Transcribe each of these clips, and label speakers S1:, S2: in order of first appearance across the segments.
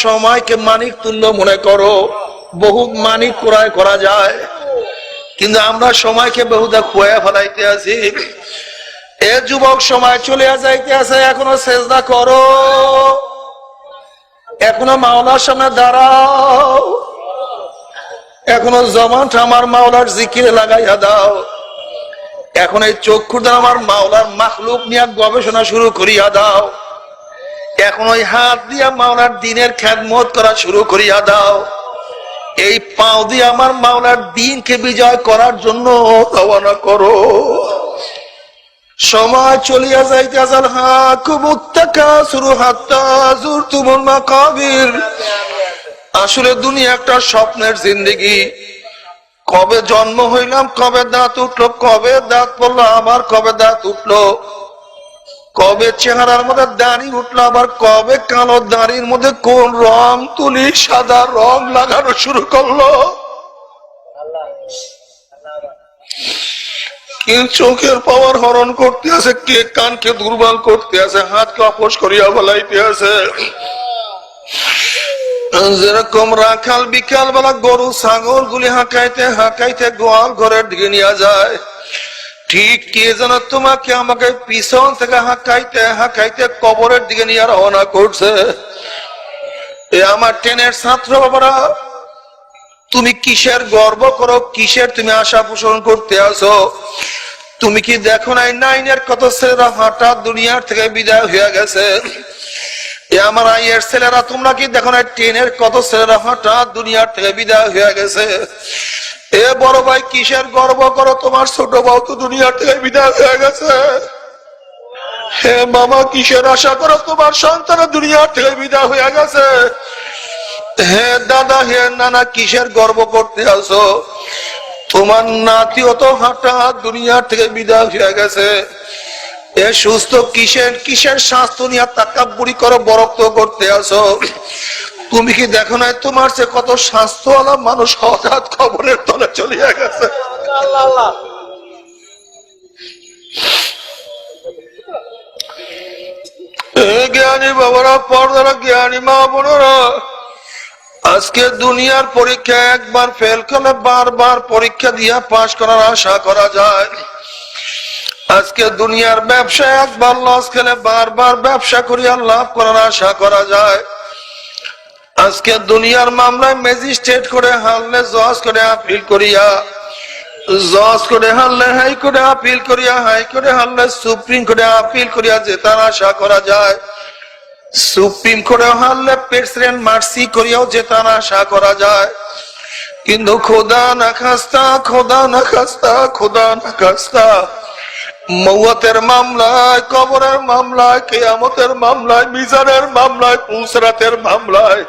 S1: সময়কে মানিক তুল্য মনে করো, বহু মানিক ক্রয় করা যায়, কিন্তু আমরা সময়কে বহুদা খোয়া ফেলাইতে আছি। এ যুবক, সময় চলে যাইতে আছে, এখনো সেজদা করো, এখনো মাওলার সামনে দাঁড়াও, এখনো জমানটা আমার মাওলার জিকিরে লাগাইয়া দাও, এখন এই চক্ষুর দ্বারা আমার মাওলার মাখলুক নিয়ে গবেষণা শুরু করিয়া দাও, এখন ওই হাত দিয়া মাওলার দিনের খেদমত করা শুরু করিয়া দাও, এই পাও দিয়ে আমার মাওলার দিনকে বিজয় করার জন্য রওনা করো। সময় চলিয়া যাইতে আসাল আসলে দুনিয়া একটা স্বপ্নের জিন্দেগি। কবে জন্ম হইলাম, কবে দাঁত উঠলো, কবে দাঁত পড়লো, আবার কবে দাঁত উঠলো, কবে চেহারার মধ্যে দাড়ি উঠলো, আবার কবে কালো দাড়ির মধ্যে কোন রং তুলি সাদা রং লাগানো শুরু করলো। কে চোখের পাওয়ার হরণ করতে আছে, কে কানকে দুর্বল করতে আছে, হাতকে অপস করিয়া ফেলাইতে আছে। যেরকম রাখাল বিকাল বেলা গরু ছাগল গুলি হাঁকাইতে হাঁকাইতে গোয়াল ঘরের দিকে নিয়ে যায়, ঠিক কে যেন তোমাকে আমাকে পিছন থেকে হাঁকাইতে হাঁকাইতে কবরের দিকে নিয়ে রওনা করছে। এ আমার ট্রেনের ছাত্র বাবারা, তুমি কিসের গর্ব করো, কিসের তুমি আশা পোষণ করতে আসো? তুমি কি দেখো নাই নাইনের কত ছেলেরা হঠাৎ দুনিয়ার থেকে বিদায় হয়ে গেছে? এ আমার আইয়ের ছেলেরা, তোমরা কি দেখো নাই ট্রেনের কত ছেলেরা হঠাৎ দুনিয়ার থেকে বিদায় হয়ে গেছে? এ বড় ভাই, কিসের গর্ব করো, তোমার ছোট বউ তো দুনিয়ার থেকে বিদায় হয়ে গেছে। হে মামা, কিসের আশা করো, তোমার সন্তান দুনিয়ার থেকে বিদায় হয়ে গেছে। হে দাদা, হে নানা, কিসের গর্ব করতে আসো? তোমার নাতিও তো হঠাৎ দুনিয়ার থেকে বিদায় হয়ে গেছে। এ সুস্থ কিসের কিসের স্বাস্থ্য নিয়ে তাকাব্বুরি করো, বরক্ত করতে আসো? তুমি কি দেখো না তোমার সে কত স্বাস্থ্যওয়ালা মানুষ হঠাৎ কবরের তলে চলিয়া গেছে। জ্ঞানী বাবারা, পর্দারা, জ্ঞানী মা বোনেরা, আজকে দুনিয়ার পরীক্ষা একবার ফেল করলে বারবার পরীক্ষা দিয়া পাশ করার আশা করা যায়। আজকে দুনিয়ার ব্যবসা একবার লস খেলে বারবার ব্যবসা করিয়া লাভ করার আশা করা যায়। আজকে দুনিয়ার মামলায় ম্যাজিস্ট্রেট করে হারলে জজ করে আপিল করিয়া, জজ করে হারলে হাইকোর্টে আপিল করিয়া, হাইকোর্টে হারলে সুপ্রিম কোর্টে আপিল করিয়া জেতার আশা করা যায়। সুপ্রিম কোর্টে হারলে প্রেসিডেন্ট মার্সি করিয়াও জেতার আশা করা যায়। কিন্তু খোদা না খাস্তা, খোদা না খাস্তা, খোদা না খাস্তা, মওয়াতের মামলায়, কবরের মামলায়, কিয়ামতের মামলায়, মিজানের মামলায়, পুসরাতের মামলায়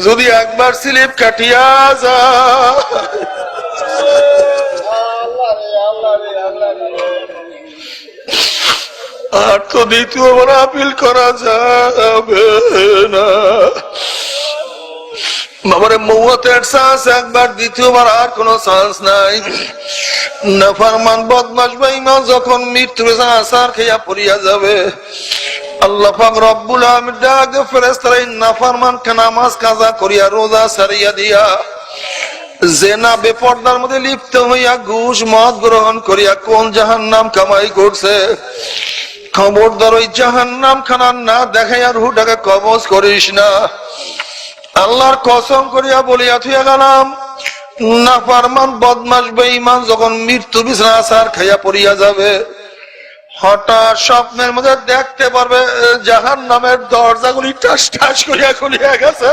S1: যদি একবার স্লিপ কাটিয়া যায়, আর তো দ্বিতীয়বার আপিল করা যাবে না। বাবারে, মওয়াতের চান্স একবার, দ্বিতীয়বার আর কোন চান্স নাই। নাফরমান বদমাশ বেঈমান যখন মৃত্যুর আসার খেয়া পড়িয়া যাবে, আল্লাহ পাক রব্বুল আলামিন ডাক ফেরেশতারা নাফরমানকে নামাজ কাজা করিয়া রোজা ছাড়িয়া দিয়া, জেনা বেপরদার মধ্যে লিপ্ত হইয়া ঘুষ মদ গ্রহণ করিয়া কোন জাহান্নাম কামাই করছে, খবরদার ওই জাহান্নাম খানা না দেখাইয়া রুহটাকে কবজ করিস না। আল্লাহর কসম করিয়া বলিয়া থুইয়া গেলাম, নাফরমান বদমাশ বেঈমান যখন মৃত্যু বিছানা আছাড় খাইয়া পড়িয়া যাবে, হঠাৎ স্বপ্নের মধ্যে দেখতে পারবে জাহান্নামের দরজাগুলি ঠাস ঠাস করিয়া খুলিয়া গেছে,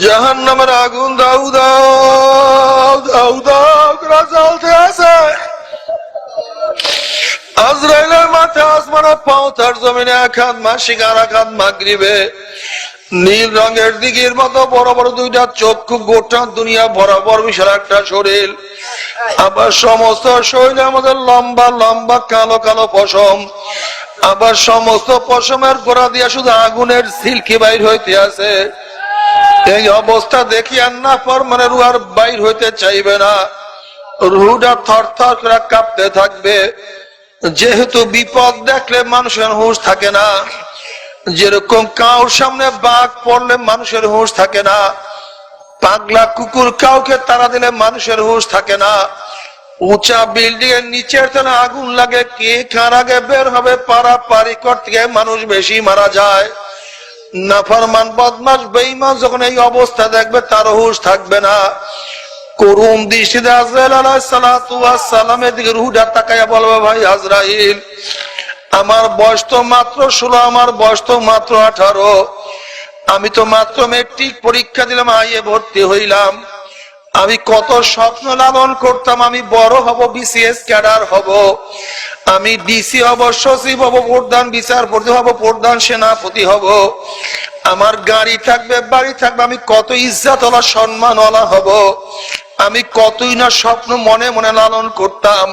S1: জাহান্নামের আগুন দাউ দাউ দাউ দাউ করে জ্বলতে আছে। আজরাইলের মাথা আসমানে, পাও তার জমিনে, এক হাত মাসিক আর এক হাত মাগরিবে, নীল রঙের দিঘির মতো বড় বড় দুইটা চক্ষু, গোটা দুনিয়া বরাবর বিশাল একটা শরীর, আবার সমস্ত শরীরের মধ্যে লম্বা লম্বা কালো কালো পশম, আবার সমস্ত পশমের গোড়া দিয়া শুধু আগুনের সিল্কি বাইর হইতে আছে। এই অবস্থা দেখি আর নাফরমানের রূহ আর বাইর হইতে চাইবে না, রুহটা থর থর করে কাঁপতে থাকবে। যেহেতু বিপদ দেখলে মানুষের হুঁশ থাকে না, যেরকম কাউর সামনে বাঘ পড়লে মানুষের হুঁশ থাকে না, পাগলা কুকুর কাউকে তাড়া দিলে মানুষের হুঁশ থাকে না, উঁচা বিল্ডিং এর নিচের তলে আগুন লাগে কে কার আগে বের হবে পারাপারি করতে গিয়ে মানুষ বেশি মারা যায়। নাফরমান বদমাশ বেঈমান যখন এই অবস্থা দেখবে তার হুঁশ থাকবে না। করুণ দৃষ্টিতে আজরাইল আলাইহিস সালাতু ওয়াস সালামের দিকে রুহটা তাকায়া বলবে, ভাই আজরাইল, আমার বয়স তো মাত্র 16, আমার বয়স তো মাত্র 18, আমি তো মাত্র মেট্রিক পরীক্ষা দিলাম, আইয়ে ভর্তি হইলাম। আমি কত স্বপ্ন লালন করতাম, আমি বড় হব, বিসিএস ক্যাডার হব, আমি ডিসি হব, সচিব হব, প্রধান বিচারপতি হব, প্রধান সেনাপতি হব, আমার গাড়ি থাকবে, বাড়ি থাকবে, আমি কত ইজ্জতওয়ালা সম্মানওয়ালা হব, আমি কতই না স্বপ্ন মনে মনে লালন করতাম।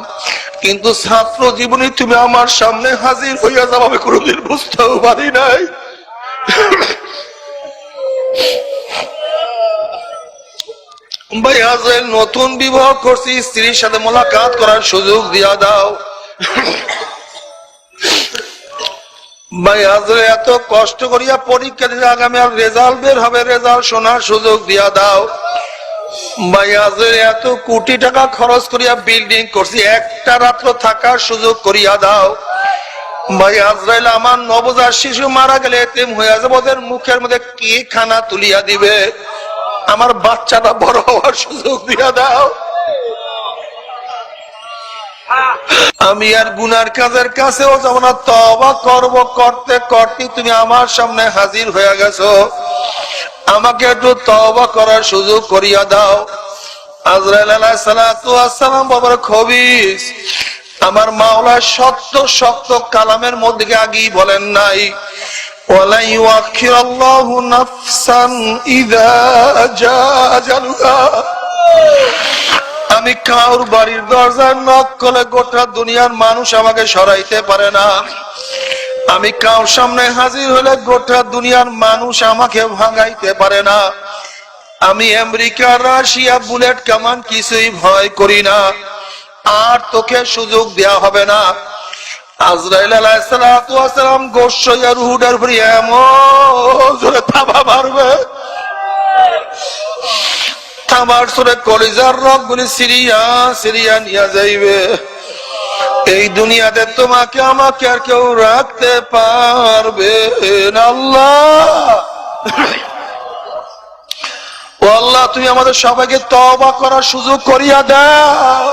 S1: কিন্তু ছাত্র জীবনে তুমি আমার সামনে হাজির হইয়া যাও, আমি কোনোদিন বুঝতেও পারি নাই। ভাই আজরাইল, নতুন বিবাহ করছি, স্ত্রীর সাথে মোলাকাত করার সুযোগ দিয়া দাও। ভাই আজরাইল, এত কষ্ট করিয়া পরীক্ষা দিলে আগামী আর রেজাল্ট বের হবে, রেজাল্ট শোনার সুযোগ দিয়া দাও। ভাই আজরাইল, এত কোটি টাকা খরচ করিয়া বিল্ডিং করছি, একটা রাত্র থাকার সুযোগ করিয়া দাও। ভাই আজরাইল, আমার নবজাত শিশু মারা গেলে এতিম হইয়া যাবে, ওদের মুখের মধ্যে কি খানা তুলিয়া দিবে, আমার বাচ্চাটা বড় হওয়ার সুযোগ দিয়া দাও। আমি আর গুনার কাজের কাছেও যাব না, তওবা করব, করতে করতে তুমি আমার সামনে হাজির হয়ে গেছো, আমাকে একটু তওবা করার সুযোগ করিয়া দাও। আজরাইল আলাইহিস সালাতু ওয়াস সালাম বাবার খবিস, আমার মাওলা শক্ত শক্ত কালামের মধ্যে আগেই বলেন নাই, ওয়ালা ইউআখিরুল্লাহু নাফসান ইযা জাআ আজালুহা। আমি কাউর বাড়ির দরজায় নক করলে গোটা দুনিয়ার মানুষ আমাকে সরাইতে পারে না, আমি কাউর সামনে হাজির হলে গোটা দুনিয়ার মানুষ আমাকে ভাঙাইতে পারে না। আমি আমেরিকা, রাশিয়া, বুলেট কামান কিছুই ভয় করি না, আর তোকে সুযোগ দেয়া হবে না। আজরাইল আলাইহিস সালাতু ওয়াস সালাম গোশইয়া রুহুটার উপরে এমন জোরে থাবা মারবে, থাবার সুরে কলিজার রগগুলি সিরিয়া সিরিয়া নিয়ে যাইবে। এই দুনিয়াতে তোমাকে আমাকে আর কেউ রাখতে পারবে না। আল্লাহ, ও আল্লাহ, তুমি আমাদের সবাইকে তওবা করার সুযোগ করিয়া দাও,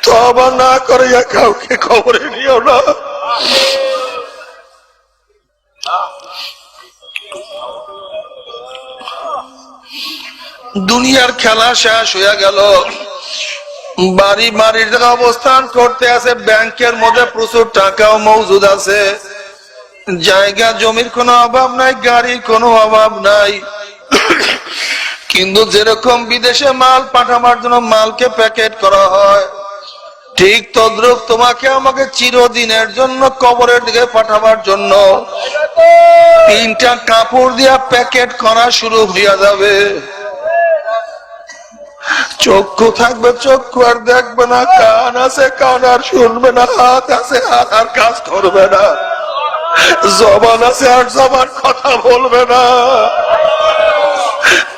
S1: তওবা না করিয়া কাউকে কবরে নিও না। দুনিয়ার খেলা শেষ হইয়া গেল, বাড়ি বাড়ির জায়গা অবস্থান করতে আছে, ব্যাংকের মধ্যে প্রচুর টাকাও মজুদ আছে, জায়গা জমির কোনো অভাব নাই, গাড়ির কোনো অভাব নাই। কিন্তু যেরকম বিদেশে মাল পাঠাবার জন্য মালকে প্যাকেট করা হয়, ঠিক তদ্রুপ তোমাকে আমাকে চিরদিনের জন্য কবরের দিকে পাঠাবার জন্য 3টা কাপড় দিয়া প্যাকেট করা শুরু হইয়া যাবে। চক্ষু থাকবে, চক্ষু আর দেখবে না, কান আছে কান আর শুনবে না, হাত আছে হাত আর কাজ করবে না, জবান আছে আর জবান কথা বলবে না,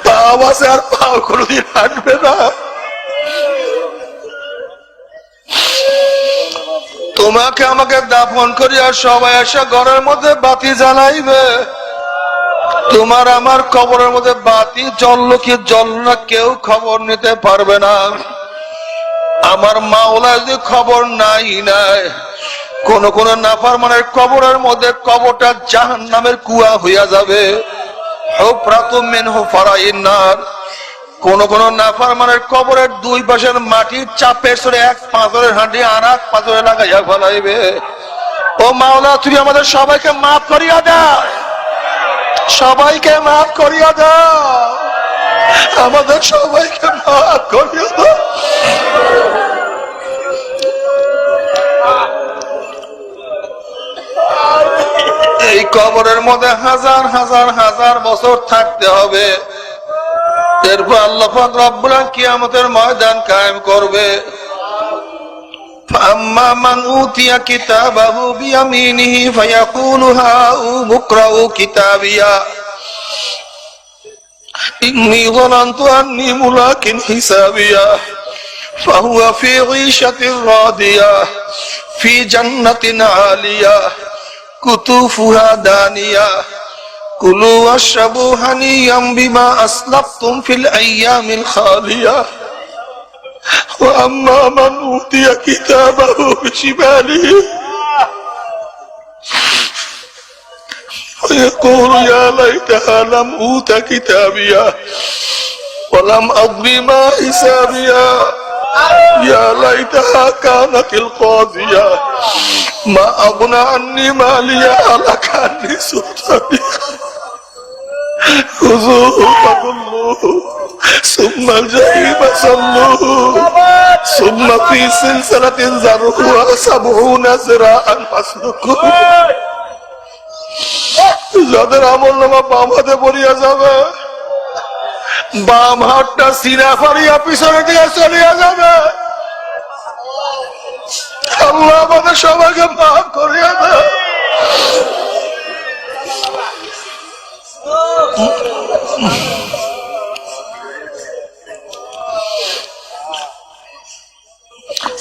S1: পাও আছে আর পাও কোনদিন হাঁটবে না। তোমাকে আমাকে দাফন করিয়া সবাই এসে ঘরের মধ্যে বাতি জ্বালাইবে, তোমার আমার কবরের মধ্যে বাতি জ্বললো কি জ্বলল না কেউ খবর নিতে পারবে না। আমার মাওলা যদি খবর নাই নাই, কোন কোন নাফরমানের কবরের মধ্যে কবরটা জাহান্নামের কুয়া হইয়া যাবে। কোন কোন নাফরমানের কবরের 2 পাশের মাটির চাপের সরে এক পাথরের হাঁটি আর এক পাথরে লাগাইয়া ফেলাইবে। ও মাওলা, তুমি আমাদের সবাইকে মাফ করিয়া দাও, সবাইকে মাফ করিয়া দাও, আমাদের সবাইকে মাফ করিয়া দাও। এই কবরের মধ্যে হাজার হাজার হাজার বছর থাকতে হবে, এরপর আল্লাহ পাক রব্বুল আলামিন কিয়ামতের ময়দান কায়েম করবে। فأما من أوتي كتابه بيمينه فيقول هاؤم اقرءوا كتابيه إني ظننت أني ملاق حسابيه فهو في عيشة راضية في جنة عالية قطوفها دانية كلوا واشربوا هنيئا بما أسلفتم في الأيام الخالية وأما من أوتي كتابه بشماله فيقول يا ليتها لم أوت كتابيه ولم أدر ما حسابيه يا ليتها كانت القاضية ما أغنى عني مالية هلك عني سلطاني خذوه فغلوه ثم الجحيم صلوه ثم في سلسلة ذرعها 70 ذراعا فاسلكوه যাদের আমলনামা বাম হাতে পড়িয়া যাবে বাম হাতটা সিনা ফাড়িয়া পিছনের দিকে চলিয়া যাবে আল্লাহ আমাদের সবাইকে মাফ করিয়া দেয়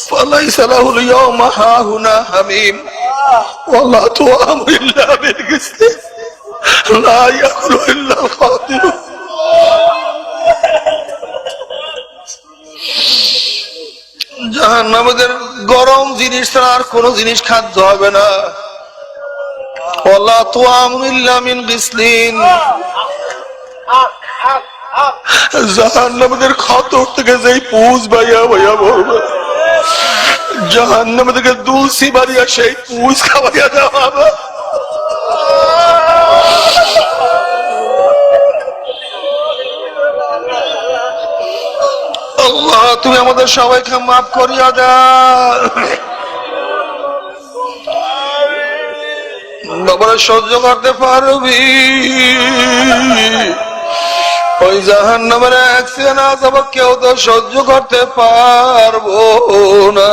S1: فليس له اليوم هاهنا حميم ولا طعام إلا من غسلين لا يأكل إلا الخاطئون জাহান্নামীদের গরম জিনিস ছাড়া আর কোন জিনিস খাদ্য হবে না ওয়ালা তুআমুন ইল্লা মিন গিসলিন জাহান্নামীদের খাতর থেকে যেই পুজ বাইয়া বাইয়া বলবে জাহান্নাম থেকে দুলসি বাড়িয়া সেই পুজ খাওয়াইয়া দেওয়া হবে আল্লাহ তুমি আমাদের সবাইকে মাফ করিয়া দাও বাবারা সহ্য করতে পারবি ওই জাহান্নামের অ্যাক্সিডেন্ট আযাব কেউ তো সহ্য করতে পারবো না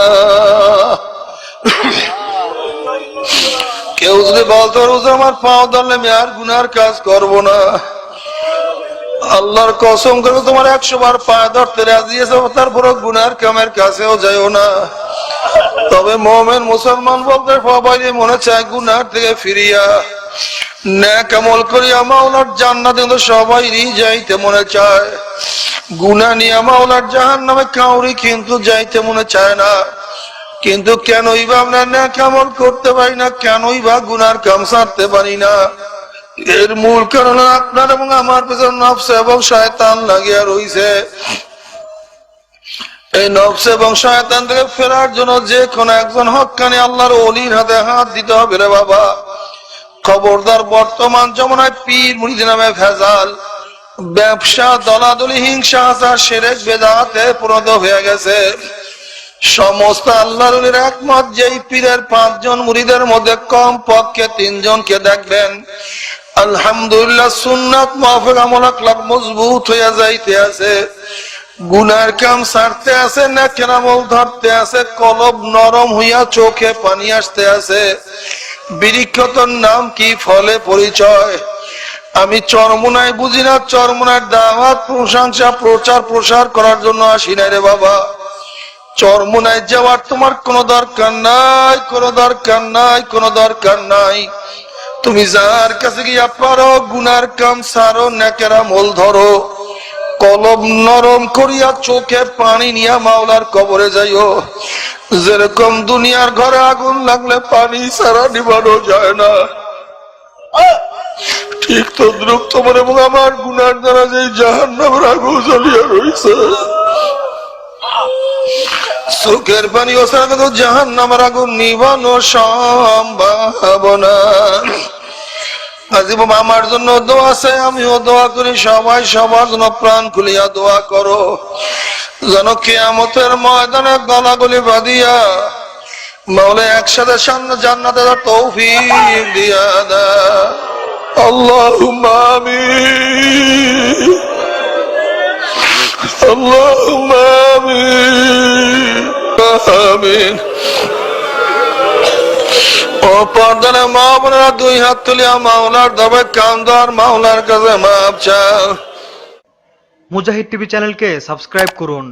S1: কেউ যদি বলতো রোজ আমার পাও ধরলে আমি আর গুনার কাজ করবো না আল্লাহর কসম করে তোমার 100 বার পায়ে ধরতে রাজি আছে তারপরও গুনার কামের কাছেও যাইও না তবে মুমিন মুসলমান বলতে সবাই মনে চায় গুনার থেকে ফিরিয়া নেক আমল করিয়া মাওলার জান্নাতে তো সবাইরই যাইতে মনে চায় গুনাহ নিয়ে মাওলার জাহান্নামে কাউরি কিন্তু যাইতে মনে চায় না কিন্তু কেনই বা আমরা নেক আমল করতে পারি না কেনই বা গুনার কাম ছাড়তে পারি না এর মূল কারণ আপনার এবং আমার পেছনে নফস এবং শয়তান লাগিয়া রইছে এই নফস এবং শয়তান থেকে ফেরার জন্য যে কোন একজন হক্কানি আল্লাহর ওলির হাতে হাত দিতে হবে রে বাবা খবরদার বর্তমান জমানায় পীর মুরিদ নামে ভেজাল ব্যবসা দলাদলি হিংসা আচার শিরক বেদাতে পরিণত হয়ে গেছে সমস্ত আল্লাহর ওলির একমত যেই পীরের 5 জন মুরিদের মধ্যে কম পক্ষে 3 জনকে দেখবেন আলহামদুলিল্লাহ সুন্নাত মাফিক আমল আখলাক মজবুত হয়ে যাইতে আছে গুনার কাম ছাড়তে আছে নেকের আমল ধরতে আছে কলব নরম হইয়া চোখে পানি আসতে আছে বিরিক্ষতর নাম কি ফলে পরিচয় আমি চরমোনাই বুঝি না চরমোনার দাওয়াত প্রশংসা প্রচার প্রসার করার জন্য আসি না রে বাবা চরমোনাই যাওয়ার তোমার কোনো দরকার নাই কোনো দরকার নাই কোনো দরকার নাই তুমি যার কাছে গিয়া পারো গুনার কাম ছাড়ো নেকের আমল ধরো কলব নরম করিয়া চোখে পানি নিয়া মাওলার কবরে যাইও যেরকম দুনিয়ার ঘরে আগুন লাগলে পানি ছাড়া নিবানো যায় না ঠিক তো দ্রুপ তোমার এবং আমার গুনার দ্বারা যে জাহান্নামের আগুন জ্বলিয়া রয়েছে চোখের পানি ও ছাড়া কিন্তু জাহান্নামের আগুন নিবানো সম্ভব না আজিব আমার জন্য দোয়া চাই আমিও দোয়া করি সবাই সবার জন্য প্রাণ খুলিয়া দোয়া করো যেন কিয়ামতের ময়দানে গলাগলি বাঁধিয়া মাওলা একসাথে সামনে জান্নাতে তৌফিক দিয়া দাও আল্লাহুম্মা আমিন আল্লাহুম্মা আমিন আমিন ও পর্দানে মা বোনেরা দুই হাত তুলিয়া মাওলার দরবারে কান্দ আর মাওলার কাছে মাপ চাও।
S2: মুজাহিদ টিভি চ্যানেলকে সাবস্ক্রাইব করুন,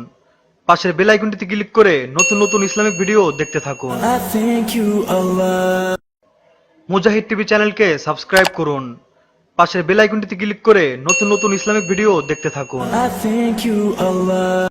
S2: পাশের বেল আইকনটিতে ক্লিক করে নতুন নতুন ইসলামিক ভিডিও দেখতে থাকুন।
S3: I thank you, Allah.
S2: Mujahid TV চ্যানেলকে সাবস্ক্রাইব করুন, পাশের বেল আইকনটিতে ক্লিক করে নতুন নতুন ইসলামিক ভিডিও দেখতে থাকুন।
S3: I thank you, Allah.